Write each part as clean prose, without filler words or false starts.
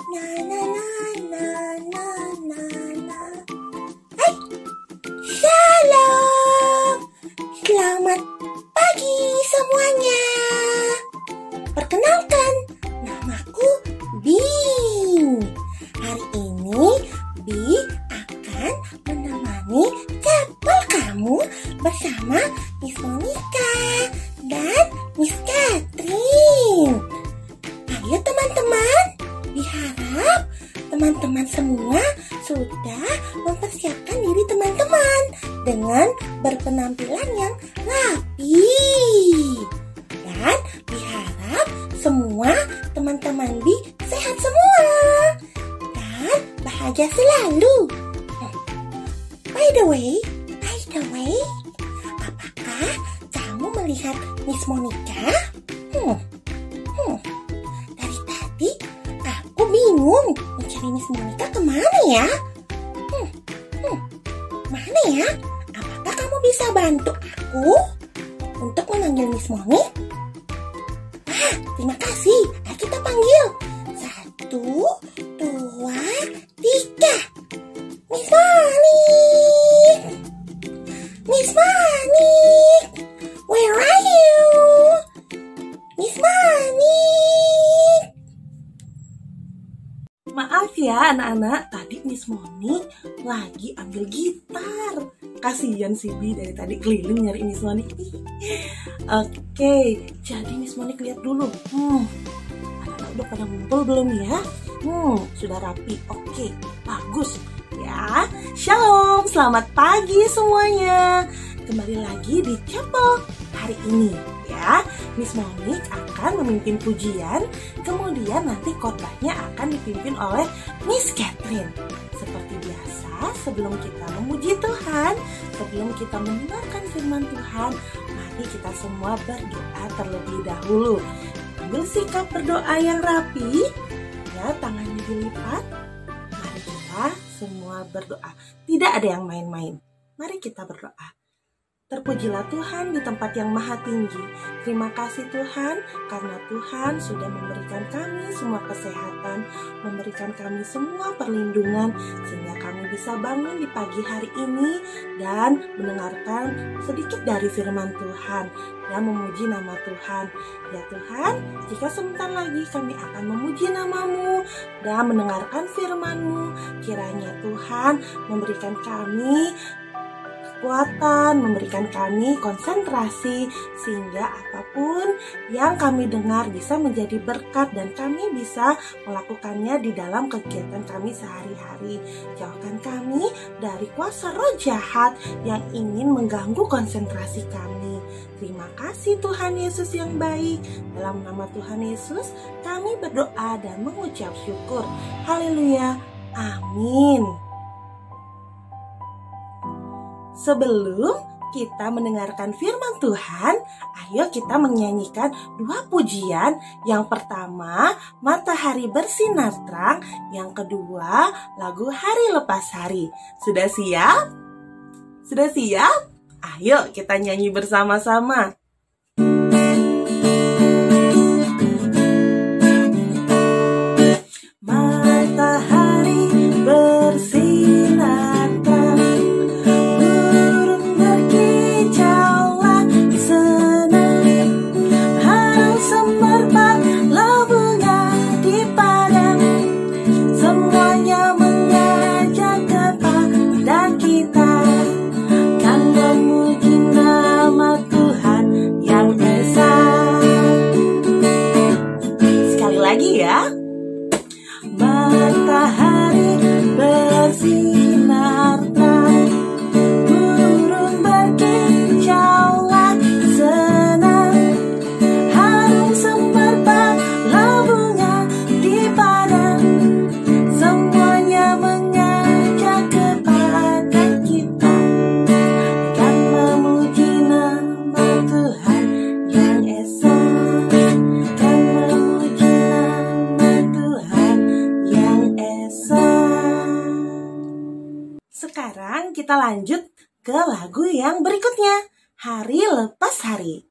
Na na na na na na na. Hai, shalom. Selamat pagi semuanya. Perkenalkan, namaku Bing. Hari ini Bing akan menemani chapel kamu bersama Miss Monica dan Miss Catherine. Ayo teman-teman, diharap teman-teman semua sudah mempersiapkan diri teman-teman dengan berpenampilan yang rapi. Dan diharap semua teman-teman Bi sehat semua dan bahagia selalu. By the way, apakah kamu melihat Miss Monica? Dari tadi aku bingung mencari Miss Monica kemana ya? Mana ya? Apakah kamu bisa bantu aku untuk memanggil Miss Moni? Terima kasih. Ayo kita panggil. 1, 2, 3. Miss Moni! Miss Moni! Where are you? Miss Moni! Maaf ya anak-anak, tadi Miss Moni lagi ambil gitar. Kasian si Bi dari tadi keliling nyari Miss Moni. Oke, jadi Miss Moni lihat dulu. Anak-anak udah pada ngumpul belum ya? Sudah rapi. Oke, bagus. Ya, shalom, selamat pagi semuanya. Kembali lagi di chapel hari ini ya. Miss Moni akan memimpin pujian, kemudian nanti khotbahnya akan dipimpin oleh Miss Catherine. Seperti biasa, sebelum kita memuji Tuhan, sebelum kita mendengarkan firman Tuhan, mari kita semua berdoa terlebih dahulu. Ambil sikap berdoa yang rapi, ya, tangannya dilipat. Mari kita semua berdoa. Tidak ada yang main-main. Mari kita berdoa. Terpujilah Tuhan di tempat yang maha tinggi. Terima kasih Tuhan, karena Tuhan sudah memberikan kami semua kesehatan, memberikan kami semua perlindungan, sehingga kami bisa bangun di pagi hari ini dan mendengarkan sedikit dari firman Tuhan dan memuji nama Tuhan. Ya Tuhan, jika sebentar lagi kami akan memuji nama-Mu dan mendengarkan firman-Mu, kiranya Tuhan memberikan kami kekuatan, memberikan kami konsentrasi, sehingga apapun yang kami dengar bisa menjadi berkat dan kami bisa melakukannya di dalam kegiatan kami sehari-hari. Jauhkan kami dari kuasa roh jahat yang ingin mengganggu konsentrasi kami. Terima kasih Tuhan Yesus yang baik. Dalam nama Tuhan Yesus kami berdoa dan mengucap syukur. Haleluya. Amin. Sebelum kita mendengarkan firman Tuhan, ayo kita menyanyikan 2 pujian. Yang pertama, Matahari Bersinar Terang. Yang kedua, lagu Hari Lepas Hari. Sudah siap? Sudah siap? Ayo kita nyanyi bersama-sama. Matahari bersinar terang, ya. Matahari bersinar terang, burung berkicaulah senang, harum semerbak labunya di padang, semuanya mengajak kepada kita akan memuji nama Tuhan yang esa. Sekarang kita lanjut ke lagu yang berikutnya, Hari Lepas Hari.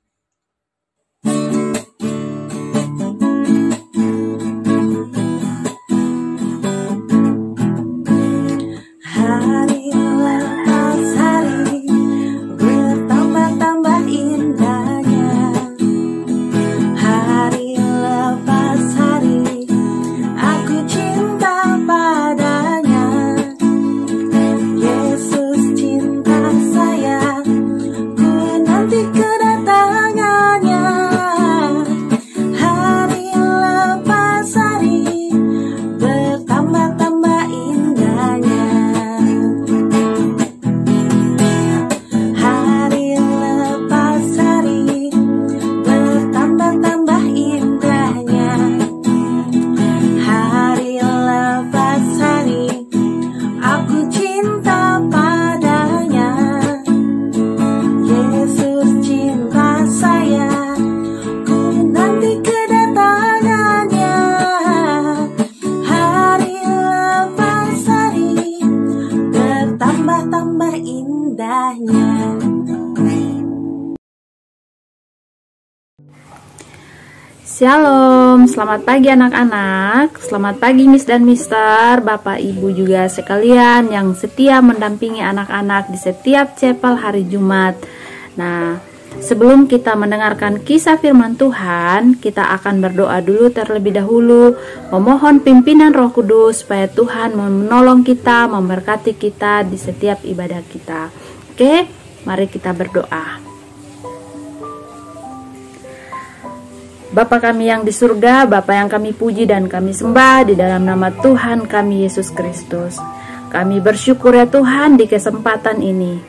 Shalom, selamat pagi anak-anak. Selamat pagi Miss dan Mister, Bapak Ibu juga sekalian yang setia mendampingi anak-anak di setiap chapel hari Jumat. Nah, sebelum kita mendengarkan kisah firman Tuhan, kita akan berdoa dulu terlebih dahulu, memohon pimpinan Roh Kudus supaya Tuhan menolong kita, memberkati kita di setiap ibadah kita. Oke, mari kita berdoa. Bapa kami yang di surga, Bapa yang kami puji dan kami sembah di dalam nama Tuhan kami Yesus Kristus. Kami bersyukur ya Tuhan di kesempatan ini.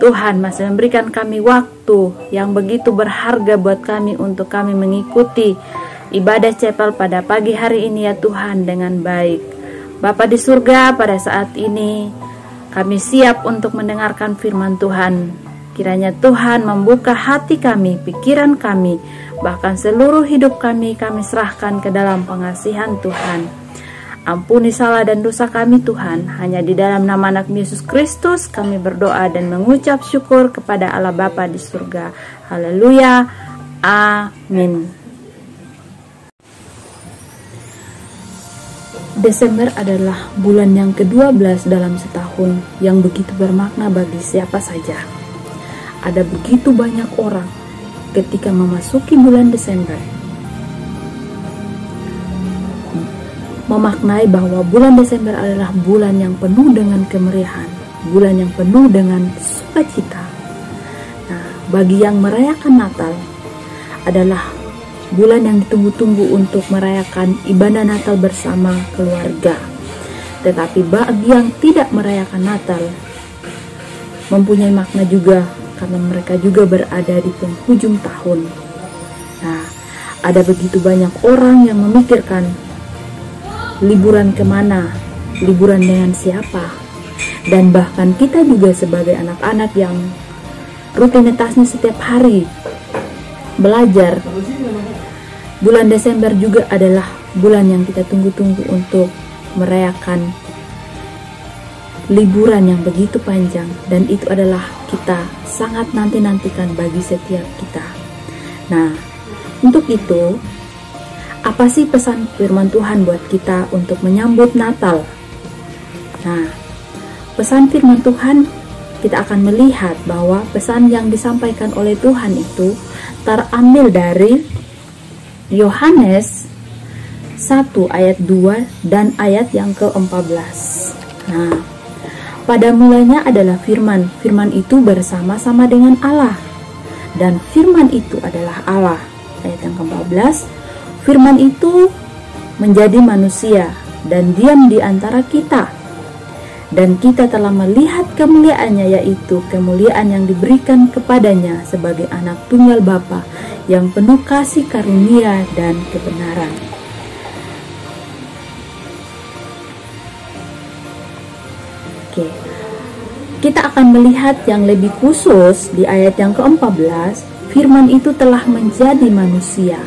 Tuhan masih memberikan kami waktu yang begitu berharga buat kami untuk kami mengikuti ibadah chapel pada pagi hari ini ya Tuhan dengan baik. Bapa di surga, pada saat ini kami siap untuk mendengarkan firman Tuhan. Kiranya Tuhan membuka hati kami, pikiran kami, bahkan seluruh hidup kami serahkan ke dalam pengasihan Tuhan. Ampuni salah dan dosa kami Tuhan. Hanya di dalam nama anak Yesus Kristus kami berdoa dan mengucap syukur kepada Allah Bapa di surga. Haleluya. Amin. Desember adalah bulan yang ke-12 dalam setahun yang begitu bermakna bagi siapa saja. Ada begitu banyak orang ketika memasuki bulan Desember memaknai bahwa bulan Desember adalah bulan yang penuh dengan kemeriahan, bulan yang penuh dengan sukacita. Nah, bagi yang merayakan Natal adalah bulan yang ditunggu-tunggu untuk merayakan ibadah Natal bersama keluarga. Tetapi bagi yang tidak merayakan Natal mempunyai makna juga, karena mereka juga berada di penghujung tahun. Nah, ada begitu banyak orang yang memikirkan liburan kemana, liburan dengan siapa, dan bahkan kita juga sebagai anak-anak yang rutinitasnya setiap hari belajar. Bulan Desember juga adalah bulan yang kita tunggu-tunggu untuk merayakan liburan yang begitu panjang, dan itu adalah kita sangat nanti-nantikan bagi setiap kita. Nah, untuk itu, apa sih pesan firman Tuhan buat kita untuk menyambut Natal? Nah, pesan firman Tuhan, kita akan melihat bahwa pesan yang disampaikan oleh Tuhan itu terambil dari Yohanes 1 ayat 2 dan ayat yang ke-14. Nah, pada mulanya adalah firman. Firman itu bersama-sama dengan Allah, dan firman itu adalah Allah. Ayat yang ke-14, firman itu menjadi manusia dan diam di antara kita, dan kita telah melihat kemuliaannya, yaitu kemuliaan yang diberikan kepadanya sebagai anak tunggal Bapa yang penuh kasih karunia dan kebenaran. Oke, kita akan melihat yang lebih khusus di ayat yang ke-14. Firman itu telah menjadi manusia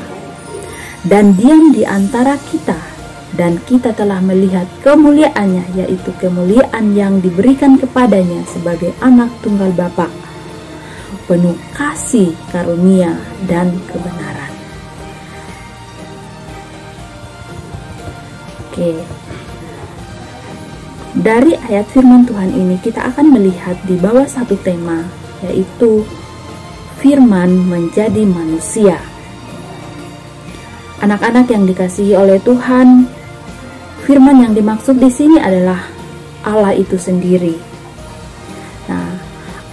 dan diam di antara kita, dan kita telah melihat kemuliaannya, yaitu kemuliaan yang diberikan kepadanya sebagai anak tunggal Bapa, penuh kasih karunia dan kebenaran. Oke, dari ayat firman Tuhan ini kita akan melihat di bawah satu tema, yaitu firman menjadi manusia. Anak-anak yang dikasihi oleh Tuhan, firman yang dimaksud di sini adalah Allah itu sendiri. Nah,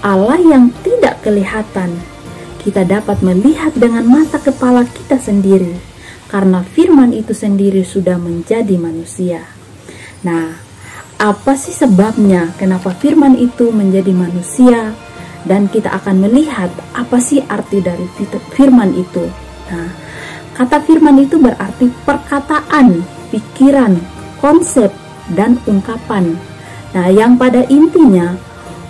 Allah yang tidak kelihatan, kita dapat melihat dengan mata kepala kita sendiri, karena firman itu sendiri sudah menjadi manusia. Nah, apa sih sebabnya kenapa firman itu menjadi manusia? Dan kita akan melihat apa sih arti dari firman itu. Nah, kata firman itu berarti perkataan, pikiran, konsep, dan ungkapan. Nah, yang pada intinya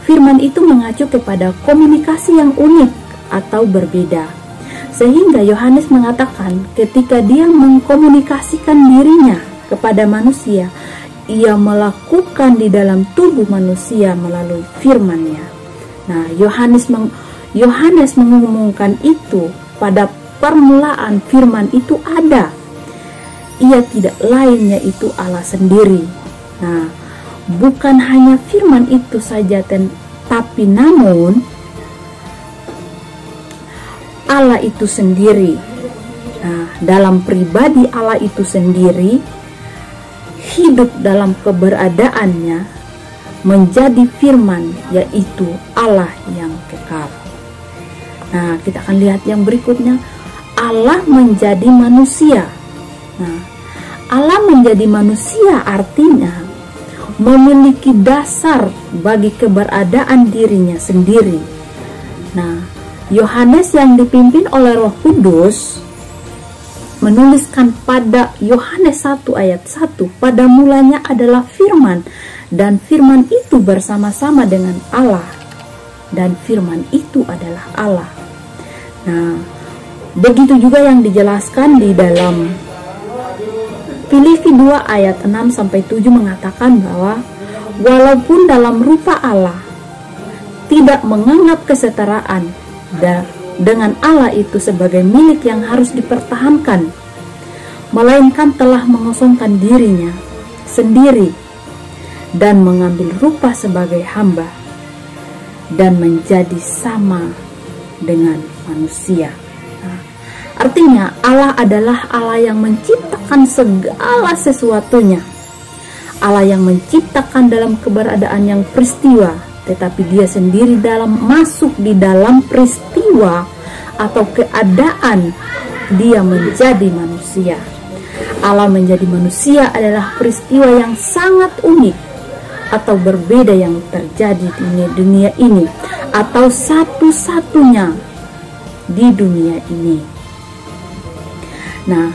firman itu mengacu kepada komunikasi yang unik atau berbeda. Sehingga Yohanes mengatakan ketika dia mengkomunikasikan dirinya kepada manusia, ia melakukan di dalam tubuh manusia melalui firman-Nya. Nah, Yohanes mengumumkan itu pada permulaan firman itu ada. Ia tidak lain yaitu Allah sendiri. Nah, bukan hanya firman itu saja, tapi namun Allah itu sendiri. Nah, dalam pribadi Allah itu sendiri hidup dalam keberadaannya menjadi firman, yaitu Allah yang kekal. Nah, kita akan lihat yang berikutnya, Allah menjadi manusia. Nah, Allah menjadi manusia artinya memiliki dasar bagi keberadaan dirinya sendiri. Nah, Yohanes yang dipimpin oleh Roh Kudus menuliskan pada Yohanes 1 ayat 1, pada mulanya adalah firman, dan firman itu bersama-sama dengan Allah, dan firman itu adalah Allah. Nah, begitu juga yang dijelaskan di dalam Filipi 2 ayat 6-7 mengatakan bahwa walaupun dalam rupa Allah, tidak menganggap kesetaraan dengan Allah itu sebagai milik yang harus dipertahankan, melainkan telah mengosongkan dirinya sendiri dan mengambil rupa sebagai hamba dan menjadi sama dengan manusia. Nah, artinya Allah adalah Allah yang menciptakan segala sesuatunya, Allah yang menciptakan dalam keberadaan yang peristiwa, tetapi dia sendiri masuk di dalam peristiwa atau keadaan dia menjadi manusia. Allah menjadi manusia adalah peristiwa yang sangat unik atau berbeda yang terjadi di dunia ini, atau satu-satunya di dunia ini. Nah,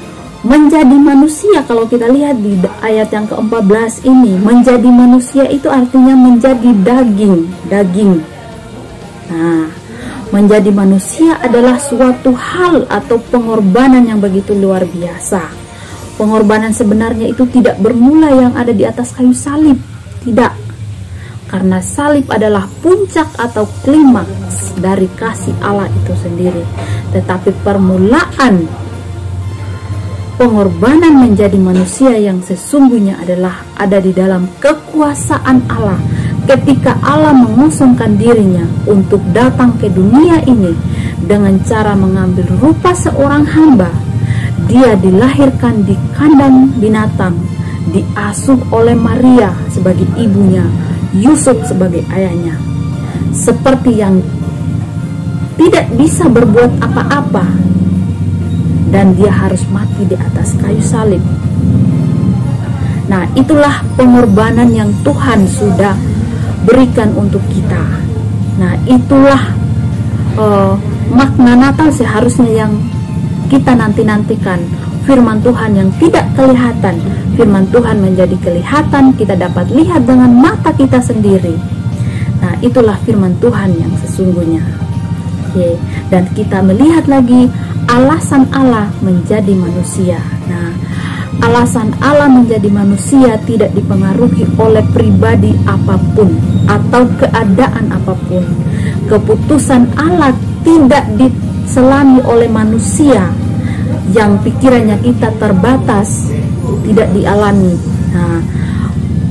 menjadi manusia, kalau kita lihat di ayat yang ke-14 ini, menjadi manusia itu artinya menjadi daging. Nah, menjadi manusia adalah suatu hal atau pengorbanan yang begitu luar biasa. Pengorbanan sebenarnya itu tidak bermula yang ada di atas kayu salib, tidak. Karena salib adalah puncak atau klimaks dari kasih Allah itu sendiri. Tetapi permulaan pengorbanan menjadi manusia yang sesungguhnya adalah ada di dalam kekuasaan Allah. Ketika Allah mengusungkan dirinya untuk datang ke dunia ini dengan cara mengambil rupa seorang hamba, dia dilahirkan di kandang binatang, diasuh oleh Maria sebagai ibunya, Yusuf sebagai ayahnya, seperti yang tidak bisa berbuat apa-apa, dan dia harus mati di atas kayu salib. Nah, itulah pengorbanan yang Tuhan sudah berikan untuk kita. Nah, itulah makna Natal seharusnya yang kita nanti-nantikan. Firman Tuhan yang tidak kelihatan, firman Tuhan menjadi kelihatan, kita dapat lihat dengan mata kita sendiri. Nah, itulah firman Tuhan yang sesungguhnya. Oke. Dan kita melihat lagi alasan Allah menjadi manusia. Nah, alasan Allah menjadi manusia tidak dipengaruhi oleh pribadi apapun atau keadaan apapun. Keputusan Allah tidak diselami oleh manusia yang pikirannya kita terbatas, tidak dialami. Nah,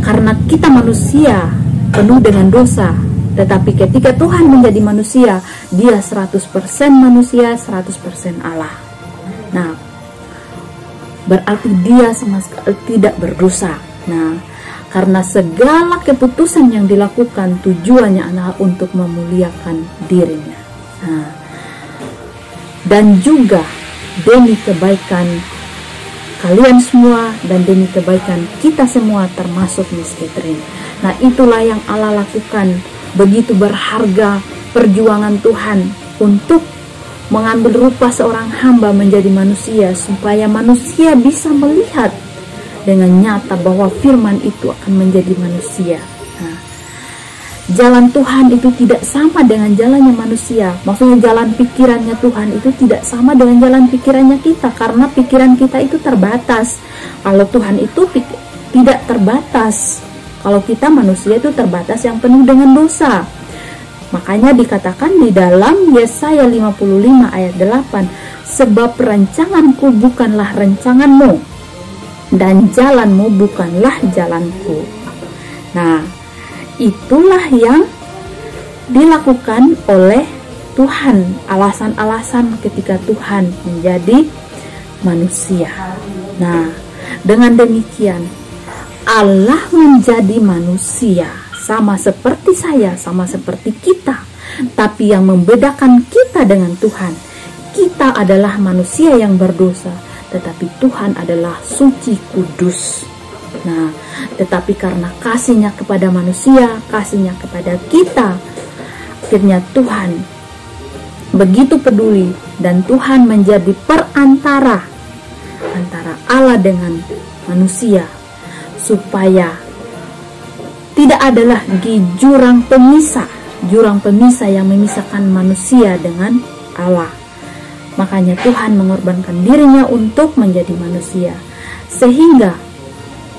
karena kita manusia penuh dengan dosa, tetapi ketika Tuhan menjadi manusia, dia 100% manusia, 100% Allah. Nah, berarti dia sama sekali tidak berdosa. Nah, karena segala keputusan yang dilakukan tujuannya adalah untuk memuliakan dirinya. Nah, dan juga demi kebaikan kalian semua dan demi kebaikan kita semua, termasuk Miss Catherine. Nah, itulah yang Allah lakukan. Begitu berharga perjuangan Tuhan untuk mengambil rupa seorang hamba menjadi manusia, supaya manusia bisa melihat dengan nyata bahwa firman itu akan menjadi manusia. Nah, jalan Tuhan itu tidak sama dengan jalannya manusia. Maksudnya jalan pikirannya Tuhan itu tidak sama dengan jalan pikirannya kita, karena pikiran kita itu terbatas. Kalau Tuhan itu tidak terbatas. Kalau kita manusia itu terbatas yang penuh dengan dosa. Makanya dikatakan di dalam Yesaya 55 ayat 8, sebab rancanganku bukanlah rancanganmu, dan jalanmu bukanlah jalanku. Nah, itulah yang dilakukan oleh Tuhan, alasan-alasan ketika Tuhan menjadi manusia. Nah, dengan demikian Allah menjadi manusia, sama seperti saya, sama seperti kita. Tapi yang membedakan kita dengan Tuhan, kita adalah manusia yang berdosa, tetapi Tuhan adalah suci kudus. Nah, tetapi karena kasihnya kepada manusia, kasihnya kepada kita, akhirnya Tuhan begitu peduli, dan Tuhan menjadi perantara antara Allah dengan manusia, supaya tidak ada lagi jurang pemisah yang memisahkan manusia dengan Allah. Makanya Tuhan mengorbankan dirinya untuk menjadi manusia, sehingga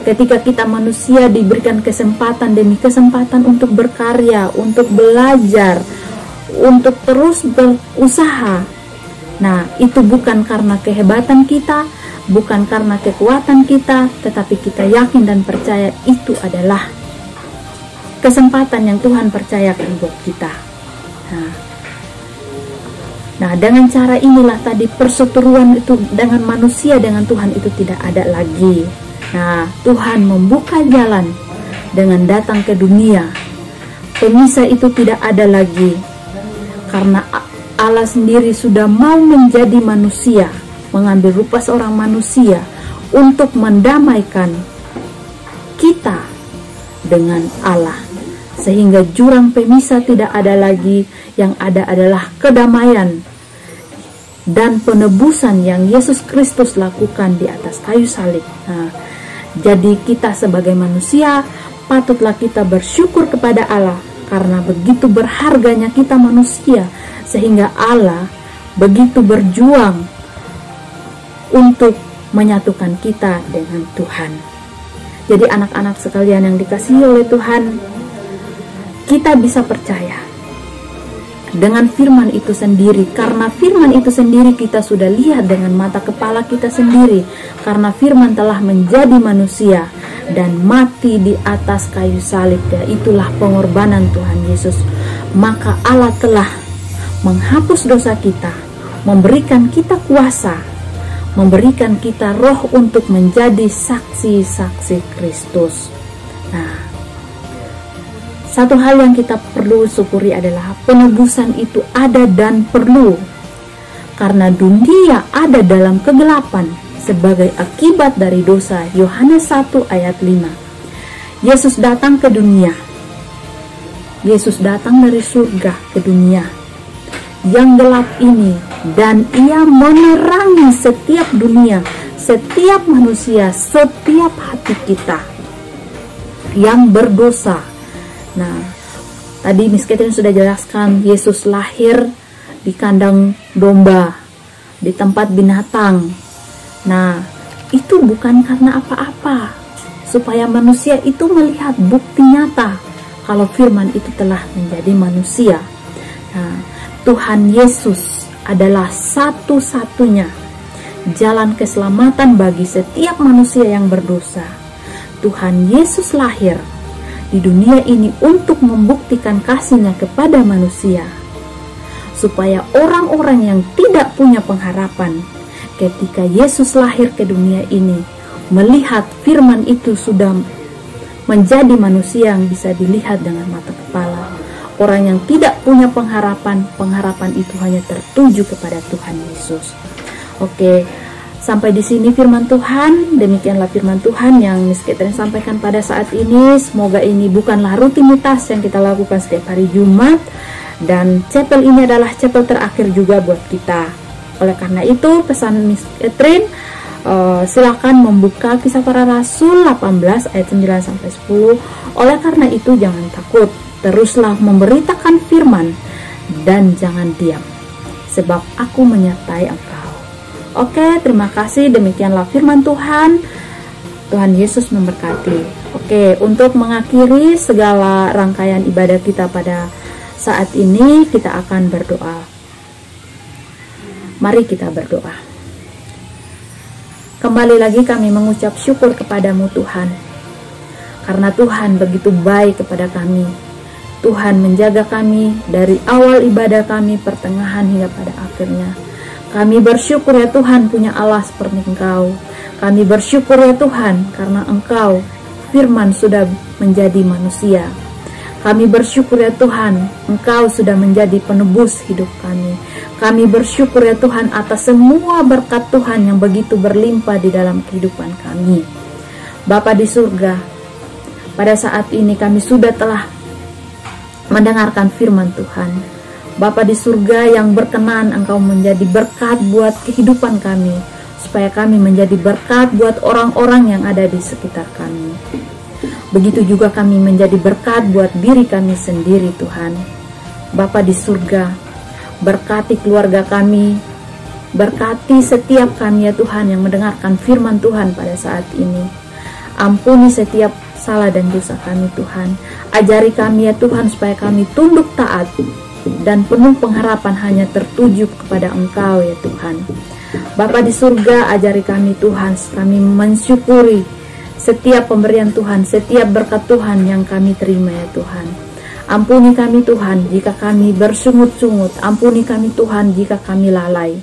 ketika kita manusia diberikan kesempatan demi kesempatan untuk berkarya, untuk belajar, untuk terus berusaha. Nah, itu bukan karena kehebatan kita, bukan karena kekuatan kita, tetapi kita yakin dan percaya itu adalah kesempatan yang Tuhan percayakan buat kita. Nah, dengan cara inilah tadi perseteruan itu dengan manusia dengan Tuhan itu tidak ada lagi. Nah, Tuhan membuka jalan dengan datang ke dunia. Pemisah itu tidak ada lagi, karena Allah sendiri sudah mau menjadi manusia, mengambil rupa seorang manusia untuk mendamaikan kita dengan Allah. Sehingga jurang pemisah tidak ada lagi, yang ada adalah kedamaian dan penebusan yang Yesus Kristus lakukan di atas kayu salib. Nah, jadi kita sebagai manusia patutlah kita bersyukur kepada Allah, karena begitu berharganya kita manusia, sehingga Allah begitu berjuang untuk menyatukan kita dengan Tuhan. Jadi anak-anak sekalian yang dikasihi oleh Tuhan, kita bisa percaya dengan firman itu sendiri, karena firman itu sendiri kita sudah lihat dengan mata kepala kita sendiri, karena firman telah menjadi manusia dan mati di atas kayu salib. Ya, itulah pengorbanan Tuhan Yesus. Maka Allah telah menghapus dosa kita, memberikan kita kuasa, memberikan kita roh untuk menjadi saksi-saksi Kristus. Nah, satu hal yang kita perlu syukuri adalah penebusan itu ada dan perlu, karena dunia ada dalam kegelapan sebagai akibat dari dosa. Yohanes 1 ayat 5. Yesus datang ke dunia. Yesus datang dari surga ke dunia yang gelap ini, dan ia menerangi setiap dunia, setiap manusia, setiap hati kita yang berdosa. Nah, tadi Miss Catherine sudah jelaskan, Yesus lahir di kandang domba, di tempat binatang. Nah, itu bukan karena apa-apa, supaya manusia itu melihat bukti nyata kalau firman itu telah menjadi manusia. Nah, Tuhan Yesus adalah satu-satunya jalan keselamatan bagi setiap manusia yang berdosa. Tuhan Yesus lahir di dunia ini untuk membuktikan kasih-Nya kepada manusia, supaya orang-orang yang tidak punya pengharapan ketika Yesus lahir ke dunia ini melihat firman itu sudah menjadi manusia yang bisa dilihat dengan mata kepala. Orang yang tidak punya pengharapan, pengharapan itu hanya tertuju kepada Tuhan Yesus. Oke, sampai di sini firman Tuhan. Demikianlah firman Tuhan yang Miss Catherine sampaikan pada saat ini. Semoga ini bukanlah rutinitas yang kita lakukan setiap hari Jumat, dan chapel ini adalah chapel terakhir juga buat kita. Oleh karena itu, pesan Miss Catherine, silakan membuka Kisah Para Rasul 18 ayat 9 sampai 10. Oleh karena itu, jangan takut, teruslah memberitakan firman dan jangan diam, sebab aku menyertai engkau. Oke, terima kasih. Demikianlah firman Tuhan. Tuhan Yesus memberkati. Oke, untuk mengakhiri segala rangkaian ibadah kita pada saat ini, kita akan berdoa. Mari kita berdoa. Kembali lagi kami mengucap syukur kepadamu Tuhan, karena Tuhan begitu baik kepada kami. Tuhan menjaga kami dari awal ibadah kami, pertengahan hingga pada akhirnya. Kami bersyukur ya Tuhan punya Allah seperti Engkau. Kami bersyukur ya Tuhan karena Engkau, Firman, sudah menjadi manusia. Kami bersyukur ya Tuhan, Engkau sudah menjadi penebus hidup kami. Kami bersyukur ya Tuhan atas semua berkat Tuhan yang begitu berlimpah di dalam kehidupan kami. Bapa di surga, pada saat ini kami sudah telah mendengarkan firman Tuhan. Bapa di surga yang berkenan Engkau menjadi berkat buat kehidupan kami, supaya kami menjadi berkat buat orang-orang yang ada di sekitar kami. Begitu juga kami menjadi berkat buat diri kami sendiri Tuhan. Bapa di surga, berkati keluarga kami, berkati setiap kami ya Tuhan yang mendengarkan firman Tuhan pada saat ini. Ampuni setiap salah dan dosa kami Tuhan. Ajari kami ya Tuhan supaya kami tunduk taat dan penuh pengharapan hanya tertuju kepada Engkau ya Tuhan. Bapa di surga, ajari kami Tuhan, kami mensyukuri setiap pemberian Tuhan, setiap berkat Tuhan yang kami terima ya Tuhan. Ampuni kami Tuhan jika kami bersungut-sungut, ampuni kami Tuhan jika kami lalai.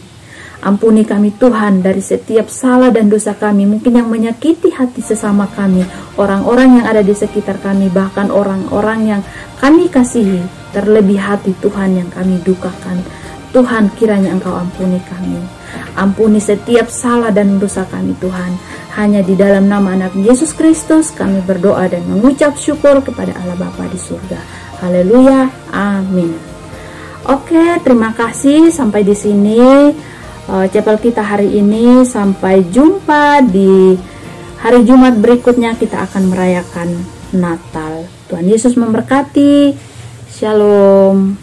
Ampuni kami Tuhan dari setiap salah dan dosa kami, mungkin yang menyakiti hati sesama kami, orang-orang yang ada di sekitar kami, bahkan orang-orang yang kami kasihi, terlebih hati Tuhan yang kami dukakan. Tuhan, kiranya Engkau ampuni kami. Ampuni setiap salah dan dosa kami Tuhan. Hanya di dalam nama anak Yesus Kristus kami berdoa dan mengucap syukur kepada Allah Bapa di surga. Haleluya, amin. Oke, terima kasih. Sampai di sini chapel kita hari ini. Sampai jumpa di hari Jumat berikutnya, kita akan merayakan Natal. Tuhan Yesus memberkati. Shalom.